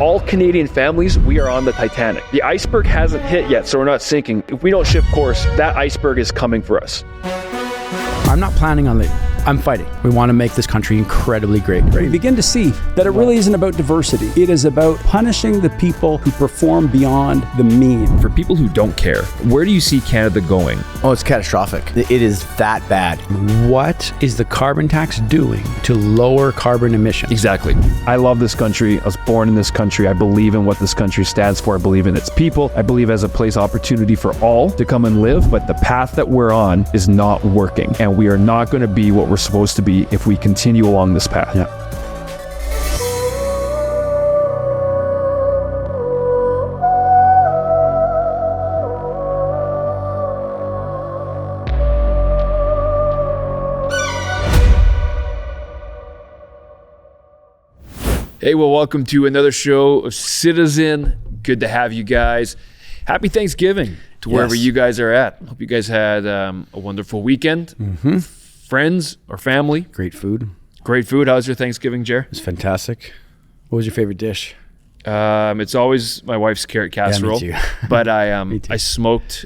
All Canadian families, we are on the Titanic. The iceberg hasn't hit yet, so we're not sinking. If we don't shift course, that iceberg is coming for us. I'm not planning on leaving. I'm fighting. We want to make this country incredibly great. We begin to see that it really isn't about diversity. It is about punishing the people who perform beyond the mean. For people who don't care, where do you see Canada going? Oh, it's catastrophic. It is that bad. What is the carbon tax doing to lower carbon emissions? Exactly. I love this country. I was born in this country. I believe in what this country stands for. I believe in its people. I believe as a place opportunity for all to come and live, but the path that we're on is not working, and we are not going to be what we're supposed to be if we continue along this path. Yeah. Hey, well, welcome to another show of CTZN. Good to have you guys. Happy Thanksgiving to wherever you guys are at. Hope you guys had a wonderful weekend. Mm-hmm. Friends or family. Great food. Great food. How was your Thanksgiving, Jer? It's fantastic. What was your favorite dish? It's always my wife's carrot casserole. Yeah, me too. But I smoked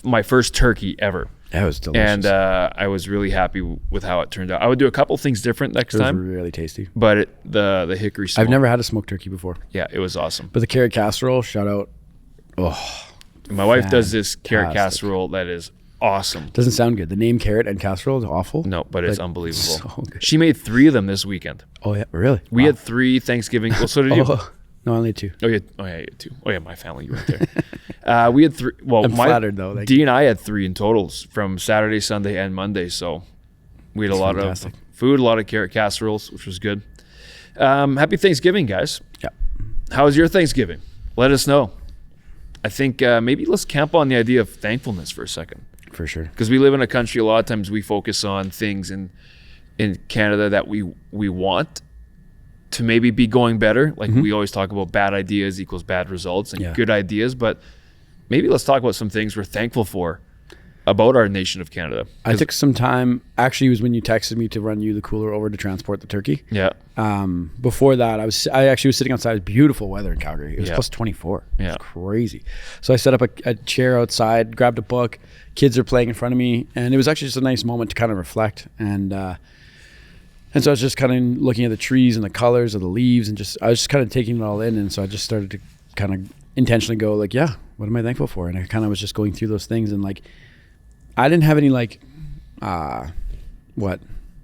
my first turkey ever. That was delicious. And I was really happy with how it turned out. I would do a couple things different next time. It was really tasty. But the hickory smoke. I've never had a smoked turkey before. Yeah, it was awesome. But the carrot casserole, shout out. Oh, my wife does this carrot casserole that is awesome. Doesn't sound good. The name carrot and casserole is awful. No, but it's unbelievable. So good. She made 3 of them this weekend. Oh yeah, really? We had 3 Thanksgiving. Well, so did you. No, only 2. Oh yeah, you had 2. Oh yeah, my family, you weren't there. We had 3. Well, I'm flattered though. Dee and I had 3 in totals from Saturday, Sunday, and Monday. So we had a lot of food, a lot of carrot casseroles, which was good. Happy Thanksgiving, guys. Yeah. How was your Thanksgiving? Let us know. I think maybe let's camp on the idea of thankfulness for a second. For sure. Because we live in a country, a lot of times we focus on things in Canada that we want to maybe be going better. Like we always talk about bad ideas equals bad results and good ideas. But maybe let's talk about some things we're thankful for about our nation of Canada. I took some time. Actually, it was when you texted me to run you the cooler over to transport the turkey. Yeah. Before that, I actually was sitting outside. Beautiful weather in Calgary. It was plus 24. Yeah. It was crazy. So I set up a chair outside, grabbed a book. Kids are playing in front of me, and it was actually just a nice moment to kind of reflect. And so I was just kind of looking at the trees and the colors of the leaves, and I was just kind of taking it all in. And so I just started to kind of intentionally go like, yeah, what am I thankful for? And I kind of was just going through those things, and like, I didn't have any like,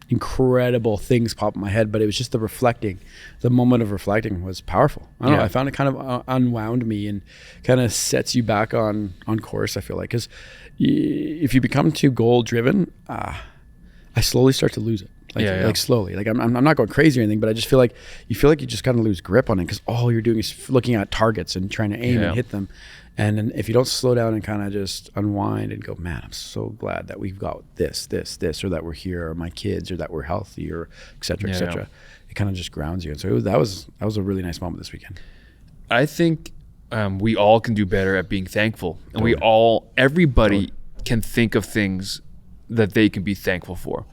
incredible things pop in my head, but it was just the moment of reflecting was powerful. I don't know, I found it kind of unwound me and kind of sets you back on course, I feel like, because if you become too goal driven, I slowly start to lose it. Like slowly, like I'm not going crazy or anything, but I just feel like you just kind of lose grip on it because all you're doing is looking at targets and trying to aim and hit them. And then if you don't slow down and kind of just unwind and go, man, I'm so glad that we've got this, or that we're here, or my kids, or that we're healthy, or et cetera, it kind of just grounds you. And so that was a really nice moment this weekend. I think we all can do better at being thankful. And everybody can think of things that they can be thankful for.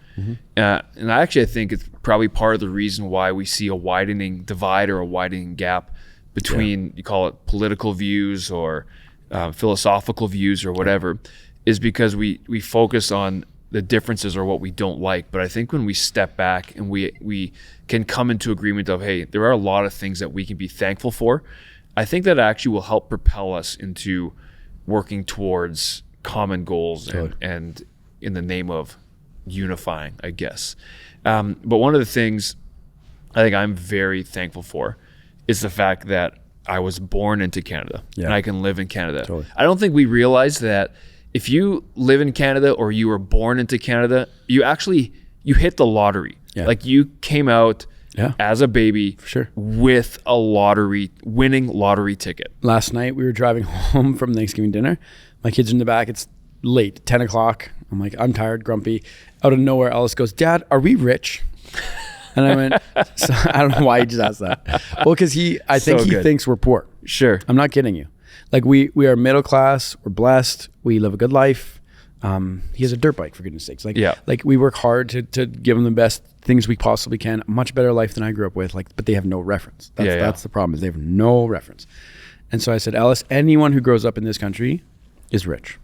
And I think it's probably part of the reason why we see a widening divide or a widening gap between, you call it political views or philosophical views or whatever, is because we focus on the differences or what we don't like. But I think when we step back and we can come into agreement of, hey, there are a lot of things that we can be thankful for, I think that actually will help propel us into working towards common goals and in the name of unifying, I guess. But one of the things I think I'm very thankful for is the fact that I was born into Canada and I can live in Canada. Totally. I don't think we realize that if you live in Canada or you were born into Canada, you hit the lottery. Yeah. Like you came out as a baby with a winning lottery ticket. Last night we were driving home from Thanksgiving dinner. My kids are in the back. It's late, 10 o'clock. I'm like, I'm tired, grumpy. Out of nowhere, Ellis goes, Dad, are we rich? And I went, so, I don't know why he just asked that. Well, because I think he thinks we're poor. Sure. I'm not kidding you. Like we are middle class, we're blessed, we live a good life. He has a dirt bike, for goodness sakes. Yeah. Like we work hard to give him the best things we possibly can, a much better life than I grew up with. Like, but they have no reference. That's the problem, is they have no reference. And so I said, Ellis, anyone who grows up in this country is rich.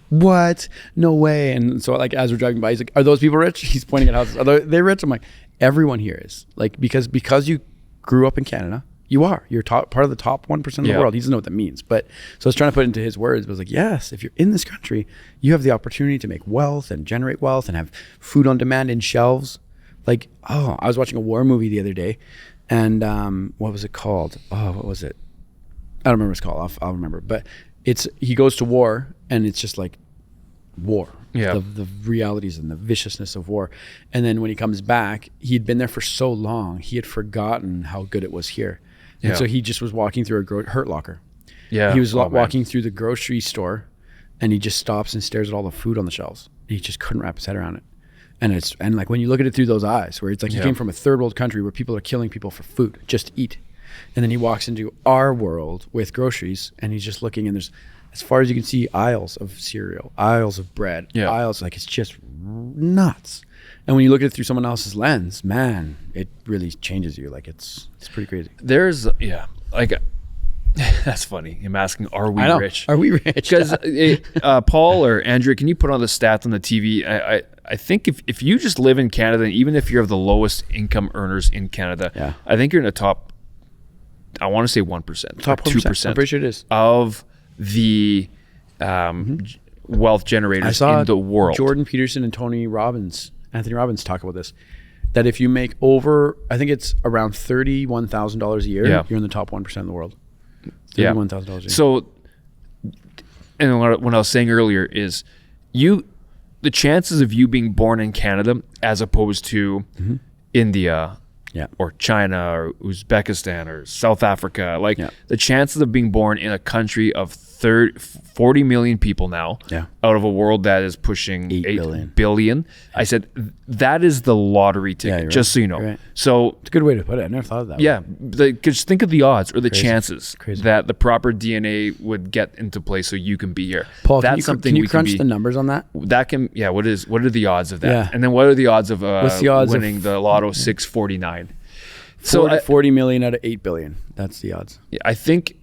What? No way. And so like as we're driving by, he's like, are those people rich? He's pointing at houses. Are they rich? I'm like, everyone here is. Like, because you grew up in Canada, you're part of the top 1% of the world. He doesn't know what that means. But so I was trying to put it into his words, but I was like, yes, if you're in this country, you have the opportunity to make wealth and generate wealth and have food on demand in shelves. Like, I was watching a war movie the other day, and what was it called? What was it? I don't remember what it's called. I'll remember. But he goes to war, and it's just like war. Yeah. The realities and the viciousness of war. And then when he comes back, he'd been there for so long, he had forgotten how good it was here. And so he just was walking through a Hurt Locker. Yeah. He was walking through the grocery store, and he just stops and stares at all the food on the shelves. And he just couldn't wrap his head around it. And like when you look at it through those eyes, where it's like he came from a third world country where people are killing people for food, just to eat. And then he walks into our world with groceries, and he's just looking, and there's, as far as you can see, aisles of cereal, aisles of bread, aisles, like it's just nuts. And when you look at it through someone else's lens, man, it really changes you. Like it's pretty crazy. There's, like, that's funny. I'm asking, are we rich? Are we rich? Because Paul or Andrew, can you put on the stats on the TV? I think if you just live in Canada, and even if you're of the lowest income earners in Canada, I think you're in the top, I want to say 1%, top 2%. I'm pretty sure it is. Of the wealth generators in the world. Jordan Peterson and Anthony Robbins talk about this, that if you make over, I think it's around $31,000 a year, you're in the top 1% of the world. $31,000 a year. So, and what I was saying earlier is the chances of you being born in Canada as opposed to India or China or Uzbekistan or South Africa, like the chances of being born in a country of 40 million people now out of a world that is pushing 8 billion. I said, that is the lottery ticket, just so you know. Right. So it's a good way to put it. I never thought of that. Yeah. Just think of the odds or the chances that the proper DNA would get into place so you can be here. Paul, can you crunch the numbers on that? That can, what are the odds of that? Yeah. And then what are the odds of winning the Lotto 649? 40 million out of 8 billion. That's the odds. Yeah, I think,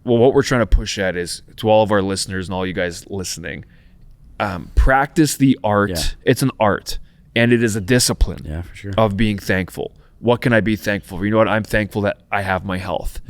what we're trying to push at is, to all of our listeners and all you guys listening, practice the art. Yeah. It's an art, and it is a discipline for sure. of being thankful. What can I be thankful for? You know what? I'm thankful that I have my health.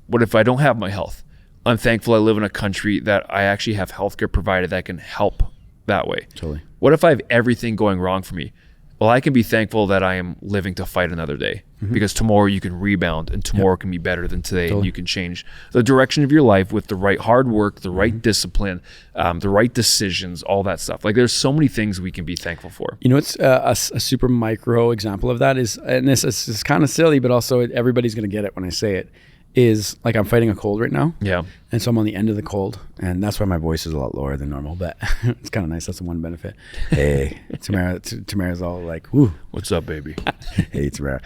What if I don't have my health? I'm thankful I live in a country that I actually have healthcare provided that can help that way. Totally. What if I have everything going wrong for me? Well, I can be thankful that I am living to fight another day, because tomorrow you can rebound, and tomorrow can be better than today. Totally. And you can change the direction of your life with the right hard work, the right discipline, the right decisions, all that stuff. Like, there's so many things we can be thankful for. You know, it's a super micro example of that is, and this is kind of silly, but also everybody's going to get it when I say it, is like I'm fighting a cold right now. Yeah. And so I'm on the end of the cold, and that's why my voice is a lot lower than normal, but it's kind of nice. That's the one benefit. Hey, Tamara's all like, woo. What's up, baby? Hey, Tamara.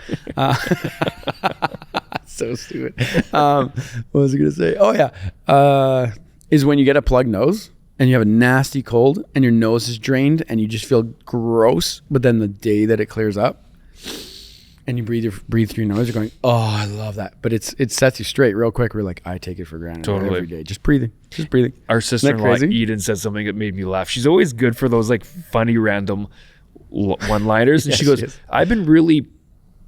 So stupid. What was I going to say? Oh, yeah. Is when you get a plugged nose and you have a nasty cold and your nose is drained and you just feel gross, but then the day that it clears up, and you breathe through your nose, you're going, oh, I love that. But it sets you straight real quick. We're like, I take it for granted every day. Just breathing. Our sister-in-law, Eden, said something that made me laugh. She's always good for those like funny random one-liners. And she goes, I've been really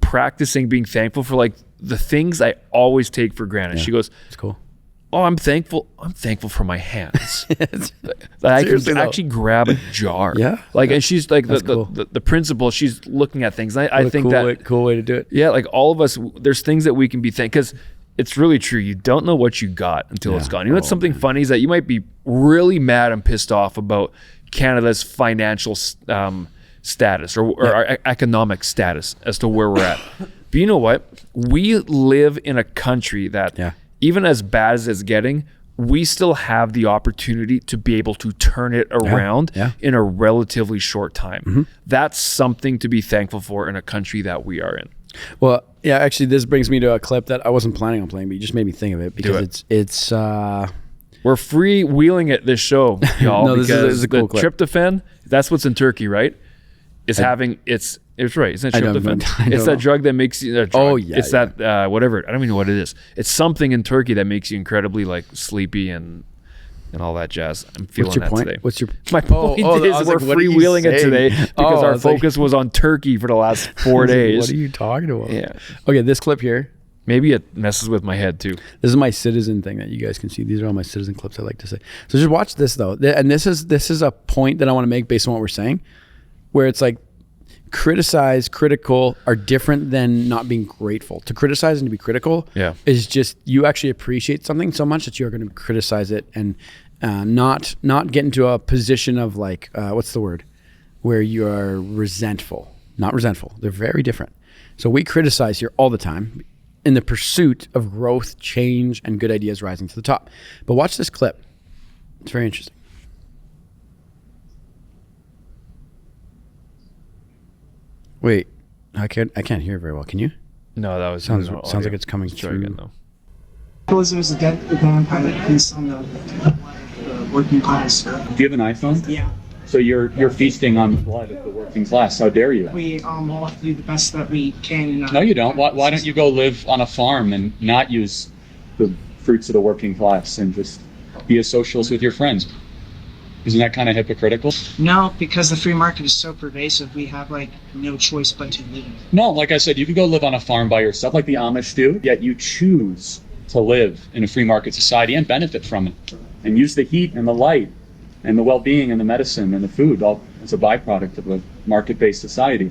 practicing being thankful for like the things I always take for granted. She goes, it's cool. Oh, I'm thankful for my hands. I can actually grab a jar. Yeah. Like, and she's like the principal, she's looking at things. I think cool way to do it. Yeah. Like all of us, there's things that we can be thankful, because it's really true. You don't know what you got until it's gone. You know what's something funny is that you might be really mad and pissed off about Canada's financial status or our economic status as to where we're at. But you know what? We live in a country that even as bad as it's getting, we still have the opportunity to be able to turn it around in a relatively short time. That's something to be thankful for in a country that we are in. Well, yeah, actually, this brings me to a clip that I wasn't planning on playing, but you just made me think of it, because it's We're freewheeling it this show, y'all, No, this because is a cool the clip. tryptophan, that's what's in Turkey, right? It's having it's right. Isn't it I don't tryptophan? know. I don't It's that know. drug that makes you. Oh, yeah, It's yeah. that whatever. I don't even know what it is. It's something in Turkey that makes you incredibly like sleepy and all that jazz. I'm feeling What's your that point? today. What's your My point I is was we're like, what are you freewheeling it saying? today because I our was like- focus was on Turkey for the last 4 days. What are you talking about? Yeah. Okay, this clip here. Maybe it messes with my head too. This is my citizen thing that you guys can see. These are all my citizen clips I like to say. So just watch this though. And this is a point that I want to make based on what we're saying, where it's like critical are different than not being grateful. To criticize and to be critical is just you actually appreciate something so much that you're going to criticize it and not get into a position of like what's the word, where you are resentful. Not resentful. They're very different. So we criticize here all the time in the pursuit of growth, change, and good ideas rising to the top. But watch this clip. It's very interesting. Wait, I can't hear very well. Can you? No, that was Sounds audio. like it's coming Let's try through. again though. Capitalism is a dead vampire that feasts on the working class. Do you have an iPhone? Yeah, So you're feasting on the blood of the working class. How dare you? we all have to do the best that we can. No, you don't. Why don't you go live on a farm and not use the fruits of the working class and just be a socialist with your friends? Isn't that kind of hypocritical? No, because the free market is so pervasive, we have like no choice but to live. No, like I said, you can go live on a farm by yourself like the Amish do, yet you choose to live in a free market society and benefit from it and use the heat and the light and the well-being and the medicine and the food all as a byproduct of a market-based society.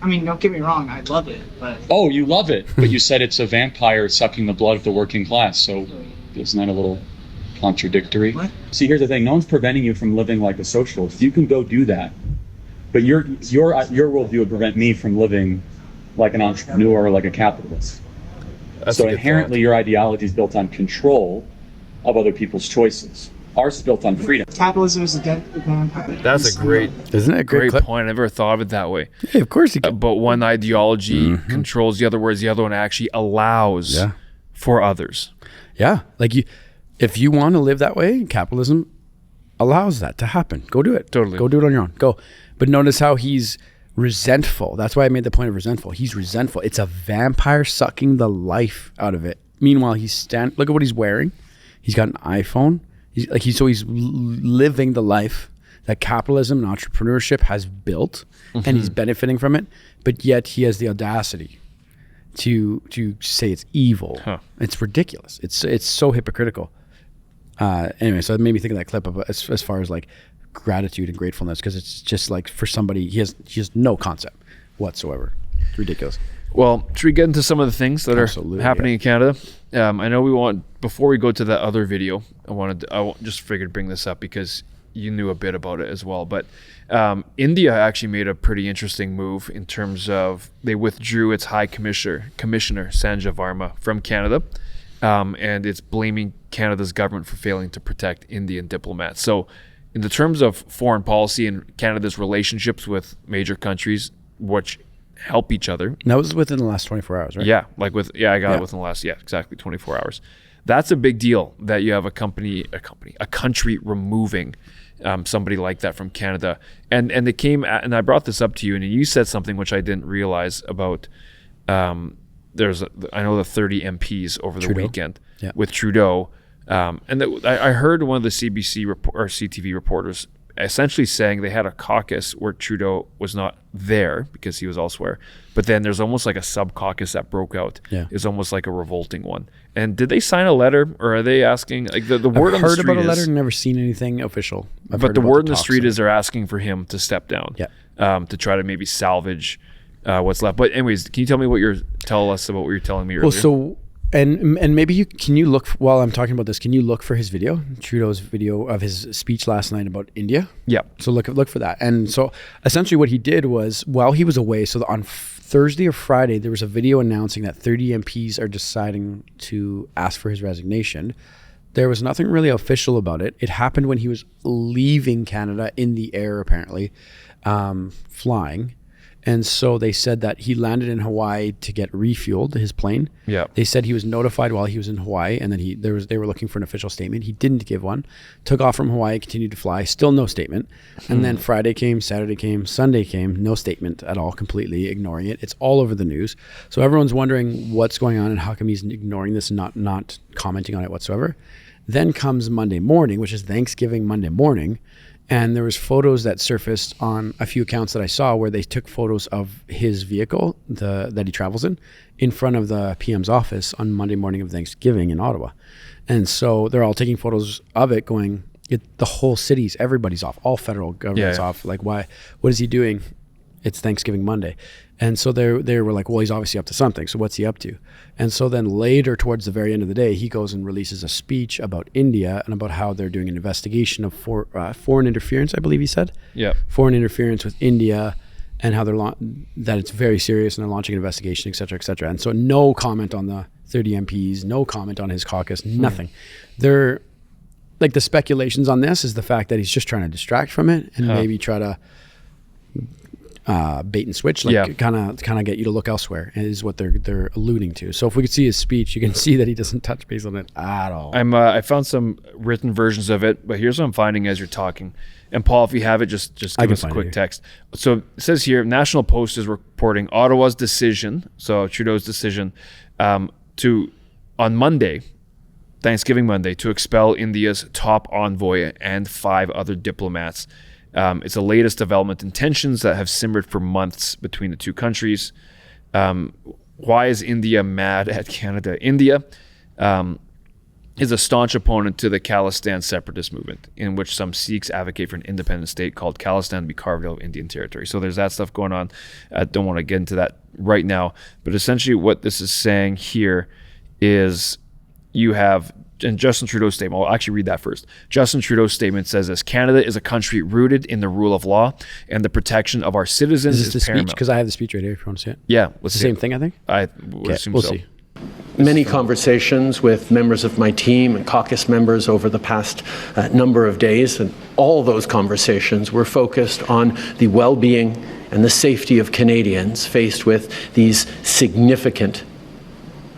I mean, don't get me wrong, I love it, but Oh, you love it, but you said it's a vampire sucking the blood of the working class, so isn't that a little contradictory? What? See, here's the thing, no one's preventing you from living like a socialist. You can go do that. But your worldview would prevent me from living like an entrepreneur or like a capitalist. That's So a good inherently your ideology is built on control of other people's choices. Ours is built on freedom. capitalism is a dead vampire. thought. That's a great Isn't it a great clip? point. I never thought of it that way. Yeah, of course you can. But one ideology controls the other, whereas the other one actually allows Yeah. for others. Yeah, like if you want to live that way, capitalism allows that to happen. Go do it. Totally. Go do it on your own. Go. But notice how he's resentful. That's why I made the point of resentful. He's resentful. It's a vampire sucking the life out of it. Meanwhile, look at what he's wearing. He's got an iPhone. He's living the life that capitalism and entrepreneurship has built, and he's benefiting from it. But yet he has the audacity to say it's evil. Huh. It's ridiculous. It's so hypocritical. Anyway, so it made me think of that clip of as far as like gratitude and gratefulness, because it's just like for somebody he has no concept whatsoever. It's ridiculous. Well, should we get into some of the things that Absolutely, are happening in Canada? I know we want, before we go to that other video, I just figured to bring this up because you knew a bit about it as well. But India actually made a pretty interesting move in terms of they withdrew its High Commissioner Sanjay Varma from Canada, and it's blaming Canada's government for failing to protect Indian diplomats. So in the terms of foreign policy and Canada's relationships with major countries, which help each other. And that was within the last 24 hours, right? Yeah, I got it within the last, exactly 24 hours. That's a big deal that you have a country removing somebody like that from Canada. And they came at, and I brought this up to you, and you said something which I didn't realize about. I know the 30 MPs over the Trudeau. weekend Yeah. with Trudeau, I heard one of the CBC or CTV reporters essentially saying they had a caucus where Trudeau was not there because he was elsewhere. But then there's almost like a sub-caucus that broke out. Yeah. It's almost like a revolting one. And did they sign a letter, or are they asking, like the word on the I've street heard about a is, letter, never seen anything official. I've but heard the about word on the talks street of it. is they're asking for him to step down. Yeah. To try to maybe salvage what's left. But anyways, can you tell me tell us about what you were telling me earlier? Well, so and maybe can you look while I'm talking about this? Can you look for his video, Trudeau's video of his speech last night about India? Yeah. So look for that. And so essentially, what he did was while he was away. So on Thursday or Friday, there was a video announcing that 30 MPs are deciding to ask for his resignation. There was nothing really official about it. It happened when he was leaving Canada in the air, apparently, flying. And so they said that he landed in Hawaii to get refueled, his plane. Yeah. They said he was notified while he was in Hawaii, and then they were looking for an official statement. He didn't give one. Took off from Hawaii, continued to fly, still no statement. And then Friday came, Saturday came, Sunday came, no statement at all, completely ignoring it. It's all over the news. So everyone's wondering what's going on and how come he's ignoring this and not commenting on it whatsoever. Then comes Monday morning, which is Thanksgiving Monday morning. And there was photos that surfaced on a few accounts that I saw where they took photos of his vehicle that he travels in front of the PM's office on Monday morning of Thanksgiving in Ottawa. And so they're all taking photos of it going, the whole city's, everybody's off, all federal government's off. Like, why? What is he doing? It's Thanksgiving Monday. And so they were like, well, he's obviously up to something. So what's he up to? And so then later, towards the very end of the day, he goes and releases a speech about India and about how they're doing an investigation of foreign interference, I believe he said. Yeah. Foreign interference with India, and how that it's very serious and they're launching an investigation, et cetera, et cetera. And so no comment on the 30 MPs, no comment on his caucus, nothing. They're like, the speculations on this is the fact that he's just trying to distract from it and maybe try to bait and switch, like kind of get you to look elsewhere, is what they're alluding to. So if we could see his speech, you can see that he doesn't touch base on it at all. I found some written versions of it, but here's what I'm finding as you're talking. And Paul, if you have it, just give us a quick text. So it says here, National Post is reporting Ottawa's decision, so Trudeau's decision, on Monday, Thanksgiving Monday, to expel India's top envoy and 5 other diplomats. It's the latest development in tensions that have simmered for months between the two countries. Why is India mad at Canada? India is a staunch opponent to the Khalistan separatist movement, in which some Sikhs advocate for an independent state called Khalistan to be carved out of Indian territory. So there's that stuff going on. I don't want to get into that right now. But essentially what this is saying here is you have, and Justin Trudeau's statement, I'll actually read that first. Justin Trudeau's statement says this: Canada is a country rooted in the rule of law, and the protection of our citizens is this the paramount. speech? Because I have the speech right here if you want to see it. Yeah. It's the same thing, I think? I would assume we'll so. see. Many conversations with members of my team and caucus members over the past number of days, and all those conversations were focused on the well-being and the safety of Canadians faced with these significant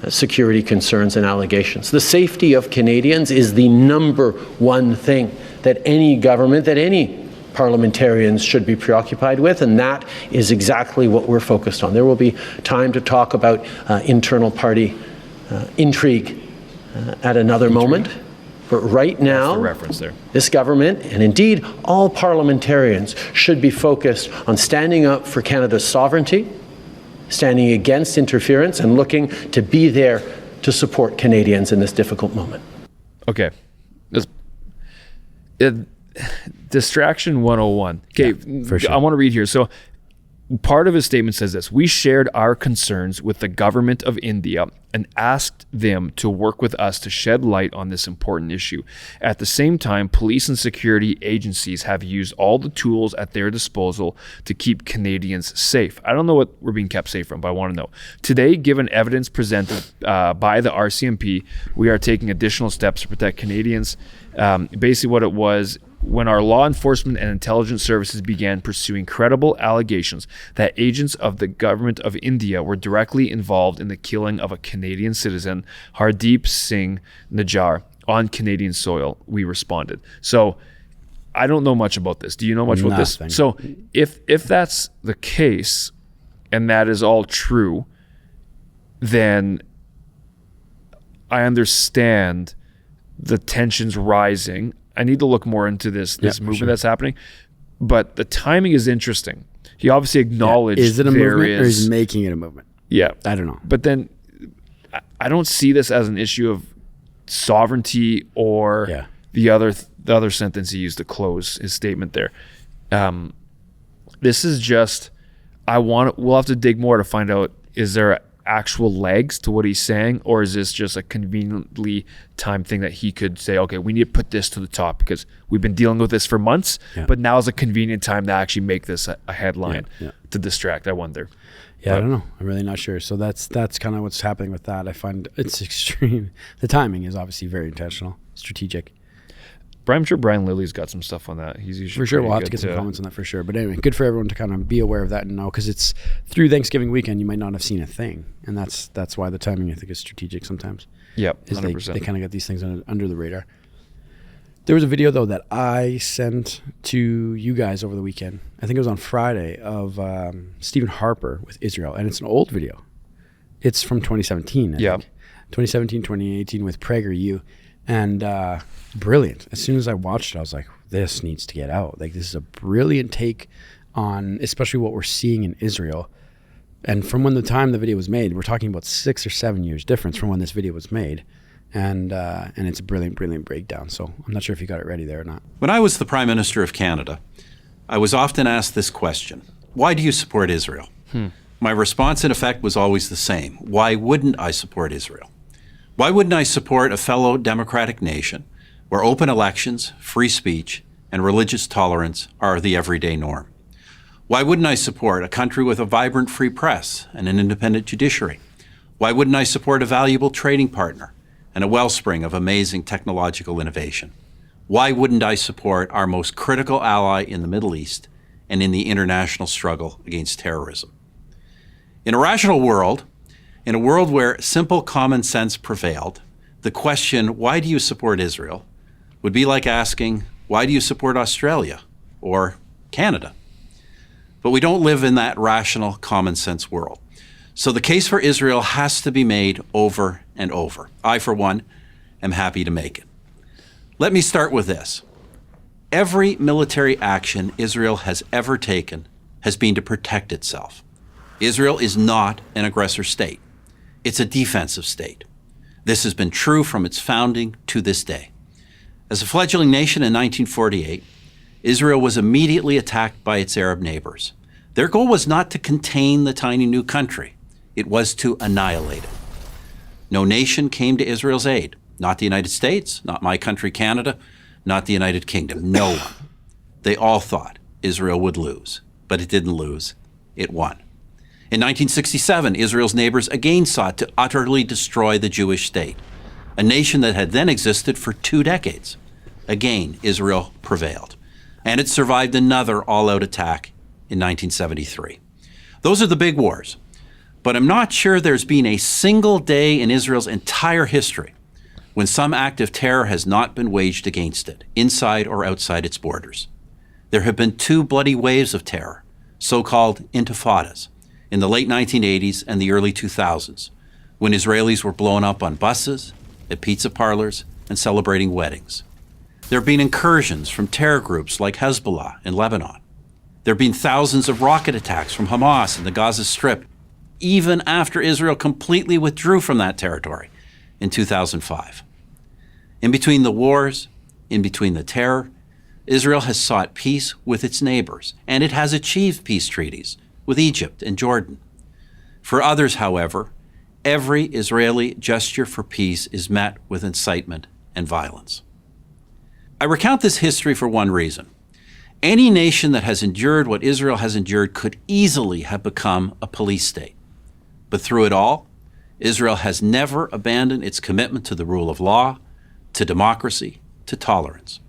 security concerns and allegations. The safety of Canadians is the number one thing that any government, that any parliamentarians should be preoccupied with, and that is exactly what we're focused on. There will be time to talk about internal party intrigue at another moment, but right now, that's the reference there. This government, and indeed all parliamentarians, should be focused on standing up for Canada's sovereignty, standing against interference, and looking to be there to support Canadians in this difficult moment. Okay. Distraction 101. Okay, for sure. I want to read here. So part of his statement says this: we shared our concerns with the government of India and asked them to work with us to shed light on this important issue. At the same time, police and security agencies have used all the tools at their disposal to keep Canadians safe. I don't know what we're being kept safe from, but I want to know. Today, given evidence presented by the RCMP, we are taking additional steps to protect Canadians. Basically what it was, when our law enforcement and intelligence services began pursuing credible allegations that agents of the government of India were directly involved in the killing of a Canadian citizen, Hardeep Singh Najjar, on Canadian soil, we responded. So I don't know much about this. Do you know much about this? So if that's the case, and that is all true, then I understand the tensions rising. I need to look more into this movement that's happening, but the timing is interesting. He obviously acknowledged is it a movement, or is making it a movement? Yeah, I don't know. But then I don't see this as an issue of sovereignty or the other sentence he used to close his statement there. This is just we'll have to dig more to find out, is there actual legs to what he's saying, or is this just a conveniently timed thing that he could say, okay, we need to put this to the top because we've been dealing with this for months, but now is a convenient time to actually make this a headline to distract, I wonder. I don't know. I'm really not sure. So that's kind of what's happening with that. I find it's extreme. The timing is obviously very intentional, strategic. I'm sure Brian Lilly's got some stuff on that. He's usually for sure. pretty We'll have to good get some comments on that for sure. But anyway, good for everyone to kind of be aware of that and know, because it's through Thanksgiving weekend you might not have seen a thing, and that's why the timing I think is strategic sometimes. Yep, is 100%. they kind of get these things under the radar. There was a video though that I sent to you guys over the weekend. I think it was on Friday, of Stephen Harper with Israel, and it's an old video. It's from 2017. I think. 2017, 2018 with PragerU, and brilliant. As soon as I watched it, I was like, this needs to get out. Like, this is a brilliant take on especially what we're seeing in Israel. And from when the time the video was made, we're talking about 6 or 7 years difference from when this video was made. And it's a brilliant breakdown. So I'm not sure if you got it ready there or not. When I was the Prime Minister of Canada, I was often asked this question: why do you support Israel? My response, in effect, was always the same. Why wouldn't I support Israel? Why wouldn't I support a fellow democratic nation where open elections, free speech, and religious tolerance are the everyday norm? Why wouldn't I support a country with a vibrant free press and an independent judiciary? Why wouldn't I support a valuable trading partner and a wellspring of amazing technological innovation? Why wouldn't I support our most critical ally in the Middle East and in the international struggle against terrorism? In a rational world, in a world where simple common sense prevailed, the question, why do you support Israel, would be like asking, why do you support Australia or Canada? But we don't live in that rational common sense world. So the case for Israel has to be made over and over. I, for one, am happy to make it. Let me start with this. Every military action Israel has ever taken has been to protect itself. Israel is not an aggressor state. It's a defensive state. This has been true from its founding to this day. As a fledgling nation in 1948, Israel was immediately attacked by its Arab neighbors. Their goal was not to contain the tiny new country. It was to annihilate it. No nation came to Israel's aid. Not the United States, not my country, Canada, not the United Kingdom. No one. They all thought Israel would lose, but it didn't lose. It won. In 1967, Israel's neighbors again sought to utterly destroy the Jewish state, a nation that had then existed for 2 decades. Again, Israel prevailed, and it survived another all-out attack in 1973. Those are the big wars. But I'm not sure there's been a single day in Israel's entire history when some act of terror has not been waged against it, inside or outside its borders. There have been 2 bloody waves of terror, so-called intifadas, in the late 1980s and the early 2000s, when Israelis were blown up on buses, at pizza parlors, and celebrating weddings. There have been incursions from terror groups like Hezbollah in Lebanon. There have been thousands of rocket attacks from Hamas in the Gaza Strip, even after Israel completely withdrew from that territory in 2005. In between the wars, in between the terror, Israel has sought peace with its neighbors, and it has achieved peace treaties with Egypt and Jordan. For others, however, every Israeli gesture for peace is met with incitement and violence. I recount this history for one reason. Any nation that has endured what Israel has endured could easily have become a police state. But through it all, Israel has never abandoned its commitment to the rule of law, to democracy, to tolerance.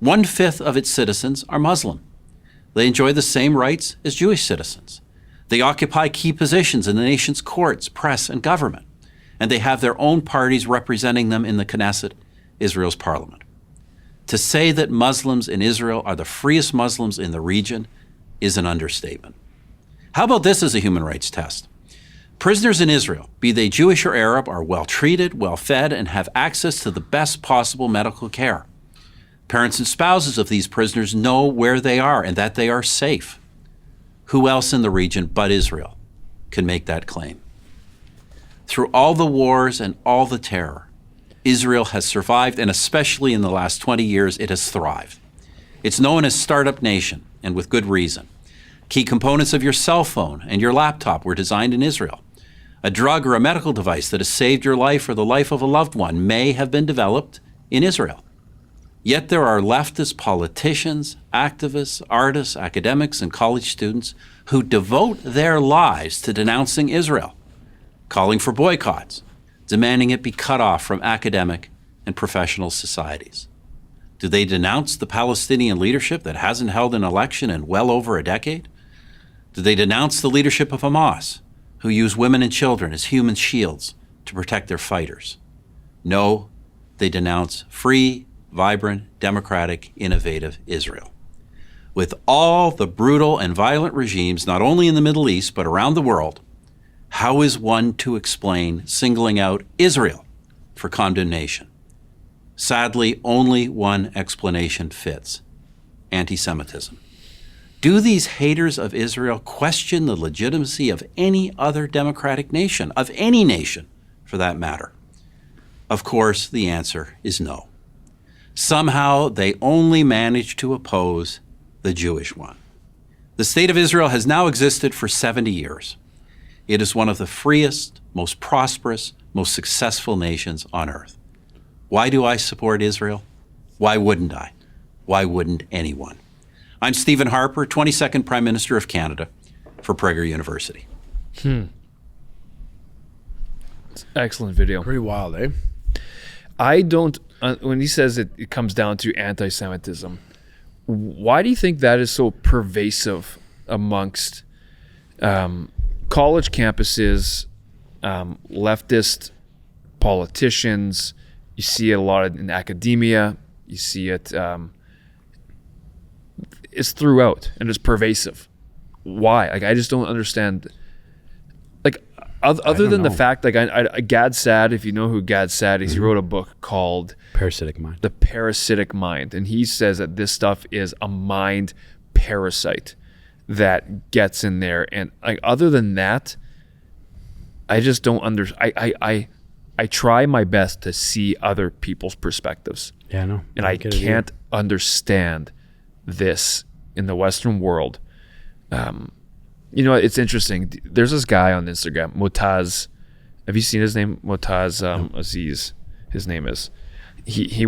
1/5 of its citizens are Muslim. They enjoy the same rights as Jewish citizens. They occupy key positions in the nation's courts, press, and government, and they have their own parties representing them in the Knesset, Israel's parliament. To say that Muslims in Israel are the freest Muslims in the region is an understatement. How about this as a human rights test? Prisoners in Israel, be they Jewish or Arab, are well treated, well fed, and have access to the best possible medical care. Parents and spouses of these prisoners know where they are and that they are safe. Who else in the region but Israel can make that claim? Through all the wars and all the terror, Israel has survived, and especially in the last 20 years, it has thrived. It's known as Startup Nation, and with good reason. Key components of your cell phone and your laptop were designed in Israel. A drug or a medical device that has saved your life or the life of a loved one may have been developed in Israel. Yet there are leftist politicians, activists, artists, academics, and college students who devote their lives to denouncing Israel, calling for boycotts, demanding it be cut off from academic and professional societies. Do they denounce the Palestinian leadership that hasn't held an election in well over a decade? Do they denounce the leadership of Hamas, who use women and children as human shields to protect their fighters? No, they denounce free, vibrant, democratic, innovative Israel. With all the brutal and violent regimes, not only in the Middle East, but around the world, how is one to explain singling out Israel for condemnation? Sadly, only one explanation fits: anti-Semitism. Do these haters of Israel question the legitimacy of any other democratic nation, of any nation for that matter? Of course, the answer is no. Somehow they only manage to oppose the Jewish one. The State of Israel has now existed for 70 years. It is one of the freest, most prosperous, most successful nations on earth. Why do I support Israel? Why wouldn't I? Why wouldn't anyone? I'm Stephen Harper, 22nd Prime Minister of Canada for Prager University. Excellent video. Pretty wild, eh? I don't, when he says it comes down to anti-Semitism, why do you think that is so pervasive amongst college campuses, leftist politicians? You see it a lot in academia. You see it, it's throughout and it's pervasive. Why? Like, I just don't understand. Like, other than the fact, like, Gad Saad, if you know who Gad Saad is, he wrote a book called Parasitic Mind. The Parasitic Mind. And he says that this stuff is a mind parasite that gets in there. And like, other than that, I just don't I try my best to see other people's perspectives. Yeah, I know. And I can't understand this in the Western world. You know, it's interesting. There's this guy on Instagram, Motaz. Have you seen his name? Motaz Aziz, his name is. He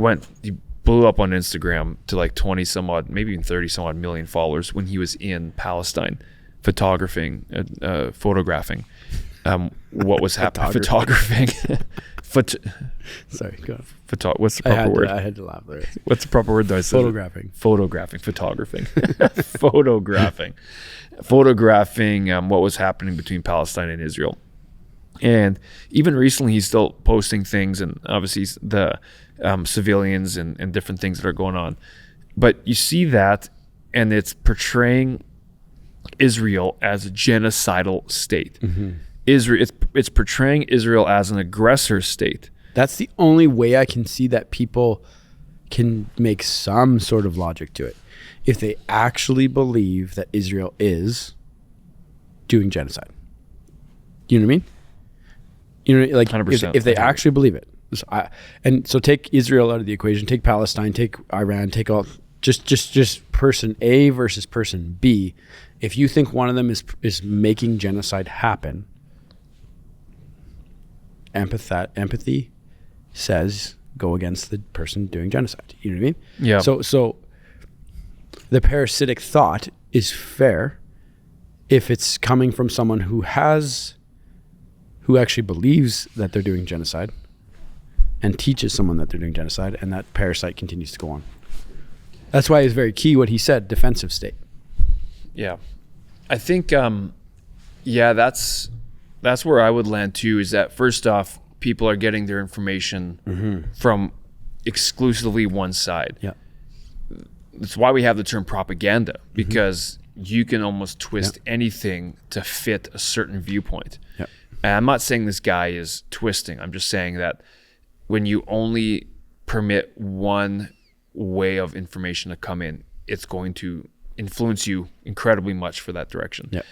blew up on Instagram to like 20 some odd, maybe even 30 some odd million followers when he was in Palestine photographing. What was happening? Photographing. Sorry, go on. What's the proper word? I had to laugh there. What's the proper word though? Photographing. Photographing. What was happening between Palestine and Israel. And even recently, he's still posting things, and obviously the civilians and different things that are going on. But you see that, and it's portraying Israel as a genocidal state. Mm-hmm. It's portraying Israel as an aggressor state. That's the only way I can see that people can make some sort of logic to it. If they actually believe that Israel is doing genocide. You know what I mean? You know, like 100%, if they actually believe it. So take Israel out of the equation, take Palestine, take Iran, take all, just person A versus person B. If you think one of them is making genocide happen, empathy says go against the person doing genocide. You know what I mean? Yeah. So the parasitic thought is fair if it's coming from someone who actually believes that they're doing genocide and teaches someone that they're doing genocide, and that parasite continues to go on. That's why it's very key what he said, defensive state. Yeah. I think, that's where I would land too, is that first off, people are getting their information from exclusively one side. Yeah. That's why we have the term propaganda, because you can almost twist anything to fit a certain viewpoint. Yeah. And I'm not saying this guy is twisting. I'm just saying that when you only permit one way of information to come in, it's going to influence you incredibly much for that direction. Yeah.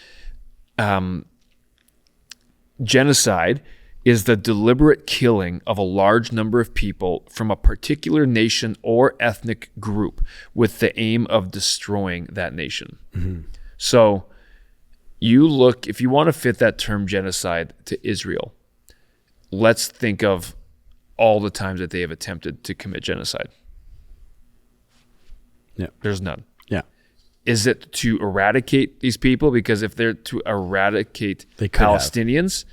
Genocide is the deliberate killing of a large number of people from a particular nation or ethnic group with the aim of destroying that nation. Mm-hmm. So if you want to fit that term genocide to Israel, let's think of all the times that they have attempted to commit genocide. Yeah. There's none. Yeah. Is it to eradicate these people? Because if they're to eradicate Palestinians,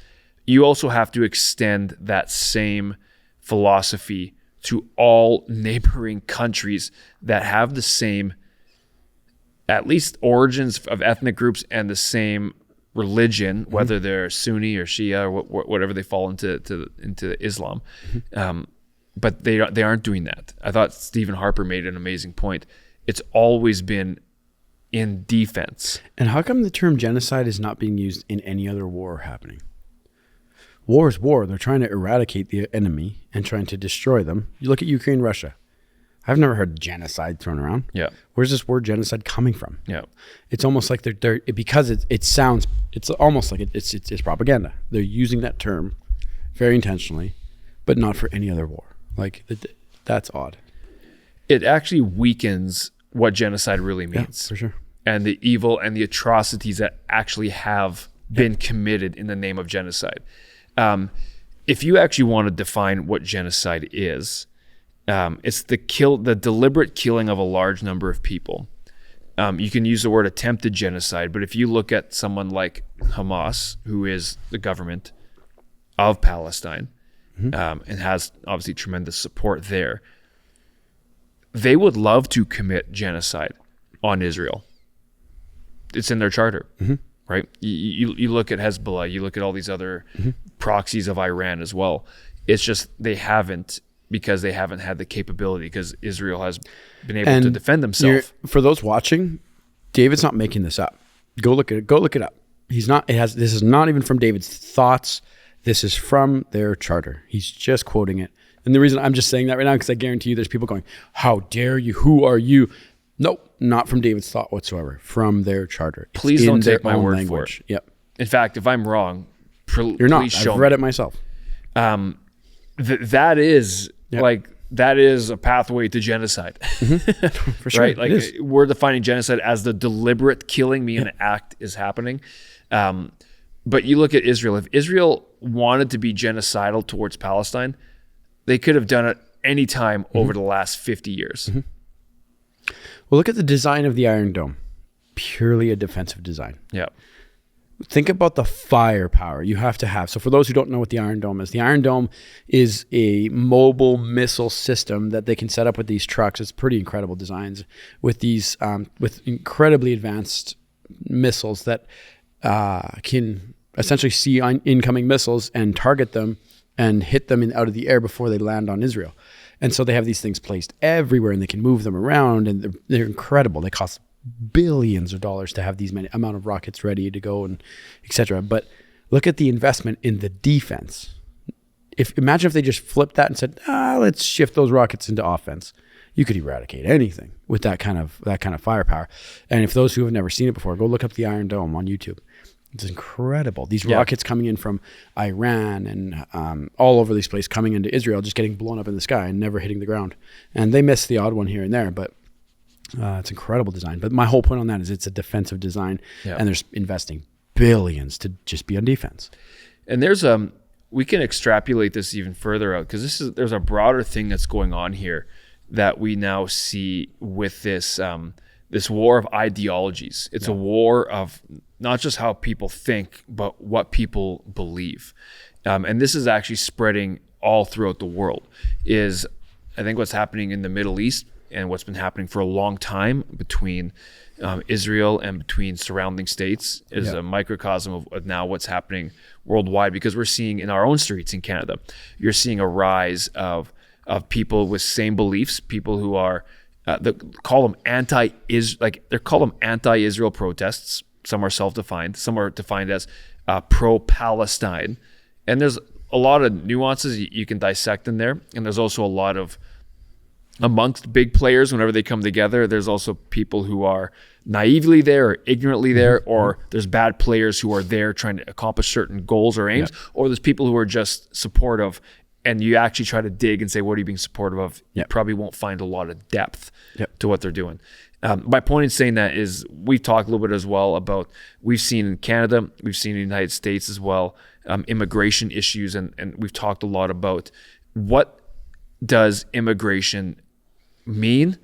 you also have to extend that same philosophy to all neighboring countries that have the same, at least origins of ethnic groups and the same religion, whether they're Sunni or Shia or whatever they fall into Islam. But they aren't doing that. I thought Stephen Harper made an amazing point. It's always been in defense. And how come the term genocide is not being used in any other war happening? War is war. They're trying to eradicate the enemy and trying to destroy them. You look at Ukraine, Russia. I've never heard genocide thrown around. Yeah. Where's this word genocide coming from? Yeah. It's almost like they're because it sounds, it's almost like it's propaganda. They're using that term very intentionally, but not for any other war. Like that's odd. It actually weakens what genocide really means. Yeah, for sure. And the evil and the atrocities that actually have been committed in the name of genocide. If you actually want to define what genocide is, it's the deliberate killing of a large number of people. You can use the word attempted genocide, but if you look at someone like Hamas, who is the government of Palestine, and has obviously tremendous support there, they would love to commit genocide on Israel. It's in their charter, right? You look at Hezbollah, you look at all these other proxies of Iran as well. It's just they haven't, because they haven't had the capability, because Israel has been able to defend themselves. For those watching, David's not making this up. Go look it up. He's not. This is not even from David's thoughts. This is from their charter. He's just quoting it. And the reason I'm just saying that right now, because I guarantee you there's people going, how dare you? Who are you? Nope, not from David's thought whatsoever. From their charter. It's please don't take my word for it. Yep. In fact, if I'm wrong, you're not. Please show I've read me. it myself. That is that is a pathway to genocide. For sure. Right? Like we're defining genocide as the deliberate killing, meaning an act is happening. But you look at Israel. If Israel wanted to be genocidal towards Palestine, they could have done it any time over the last 50 years. Well, look at the design of the Iron Dome. Purely a defensive design. Yeah. Think about the firepower you have to have. So for those who don't know what the Iron Dome is, the Iron Dome is a mobile missile system that they can set up with these trucks. It's pretty incredible designs with these, with incredibly advanced missiles that can essentially see incoming missiles and target them and hit them out of the air before they land on Israel. And so they have these things placed everywhere and they can move them around, and they're incredible. They cost billions of dollars to have these many amount of rockets ready to go and etc. But look at the investment in the defense. Imagine if they just flipped that and said, let's shift those rockets into offense. You could eradicate anything with that kind of firepower. And if those who have never seen it before, go look up the Iron Dome on YouTube. It's incredible. These rockets coming in from Iran and all over this place, coming into Israel, just getting blown up in the sky and never hitting the ground. And they missed the odd one here and there, but it's incredible design. But my whole point on that is it's a defensive design, and they're investing billions to just be on defense. And there's we can extrapolate this even further out, because there's a broader thing that's going on here that we now see with this this war of ideologies. It's a war of not just how people think, but what people believe. And this is actually spreading all throughout the world. I think what's happening in the Middle East and what's been happening for a long time between Israel and between surrounding states is a microcosm of now what's happening worldwide, because we're seeing in our own streets in Canada, you're seeing a rise of people with same beliefs, people who are they call them anti-Israel protests. Some are self-defined, some are defined as pro-Palestine, and there's a lot of nuances you can dissect in there. And there's also a lot of, amongst big players, whenever they come together, there's also people who are naively there or ignorantly there, or there's bad players who are there trying to accomplish certain goals or aims, or there's people who are just supportive, and you actually try to dig and say, what are you being supportive of? You probably won't find a lot of depth to what they're doing. My point in saying that is we've talked a little bit as well about, we've seen in Canada, we've seen in the United States as well, immigration issues, and we've talked a lot about what does immigration mean?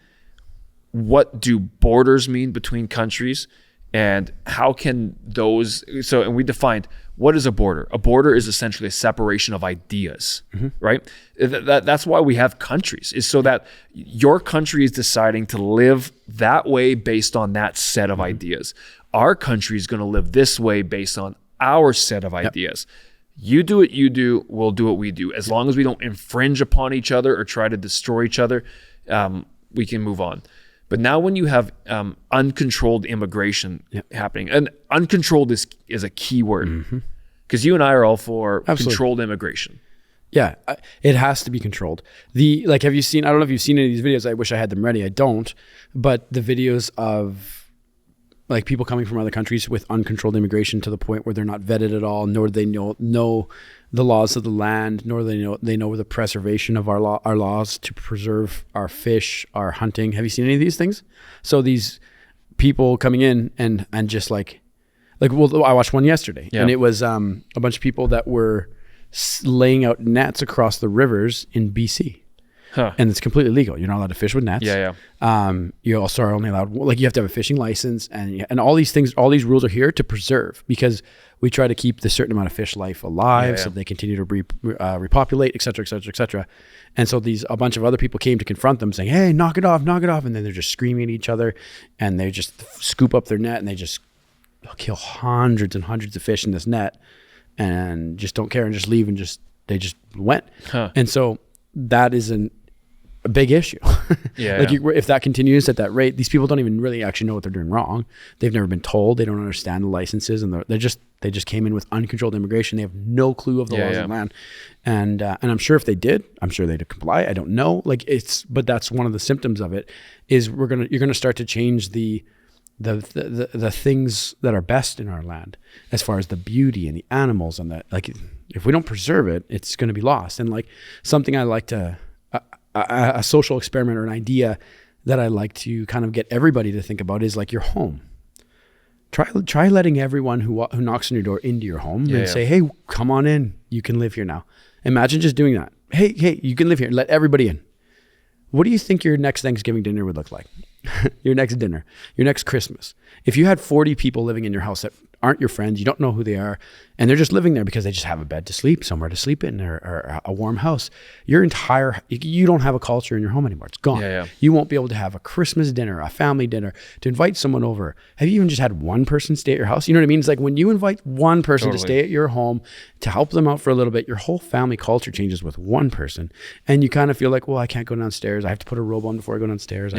What do borders mean between countries? And how can those, and we defined what is a border? A border is essentially a separation of ideas, right? That's why we have countries, is so that your country is deciding to live that way based on that set of ideas. Our country is going to live this way based on our set of ideas. You do what you do, we'll do what we do. As long as we don't infringe upon each other or try to destroy each other, we can move on. But now when you have uncontrolled immigration happening, and uncontrolled is a key word, because you and I are all for controlled immigration. Yeah, it has to be controlled. Have you seen, I don't know if you've seen any of these videos, I wish I had them ready, I don't, but the videos of like people coming from other countries with uncontrolled immigration to the point where they're not vetted at all, nor do they know the laws of the land, nor do they know the preservation of our laws to preserve our fish, our hunting. Have you seen any of these things? So these people coming in and just like I watched one yesterday, and it was a bunch of people that were laying out nets across the rivers in BC. And it's completely legal. You're not allowed to fish with nets. You also are only allowed, you have to have a fishing license, and all these things, all these rules are here to preserve, because we try to keep the certain amount of fish life alive so they continue to repopulate, et cetera, et cetera, et cetera. And so a bunch of other people came to confront them saying, hey, knock it off. And then they're just screaming at each other, and they just scoop up their net and they just kill hundreds and hundreds of fish in this net and just don't care and just leave, and they just went. And so that is a big issue. If that continues at that rate, these people don't even really actually know what they're doing wrong. They've never been told. They don't understand the licenses, and they just came in with uncontrolled immigration. They have no clue of the laws of the land. And I'm sure if they did, I'm sure they'd comply. I don't know. But that's one of the symptoms of it, is you're gonna start to change the things that are best in our land, as far as the beauty and the animals, and if we don't preserve it, it's going to be lost. And something I like to, a social experiment or an idea that I like to kind of get everybody to think about is your home. Try letting everyone who knocks on your door into your home and say, hey, come on in. You can live here now. Imagine just doing that. Hey, you can live here. Let everybody in. What do you think your next Thanksgiving dinner would look like? Your next dinner, your next Christmas. If you had 40 people living in your house that aren't your friends, you don't know who they are, and they're just living there because they just have a bed to sleep, somewhere to sleep in, or a warm house, you don't have a culture in your home anymore. It's gone. You won't be able to have a Christmas dinner, a family dinner, to invite someone over. Have you even just had one person stay at your house? You know what I mean? It's like when you invite one person to stay at your home to help them out for a little bit, your whole family culture changes with one person, and you kind of feel like, well, I can't go downstairs. I have to put a robe on before I go downstairs.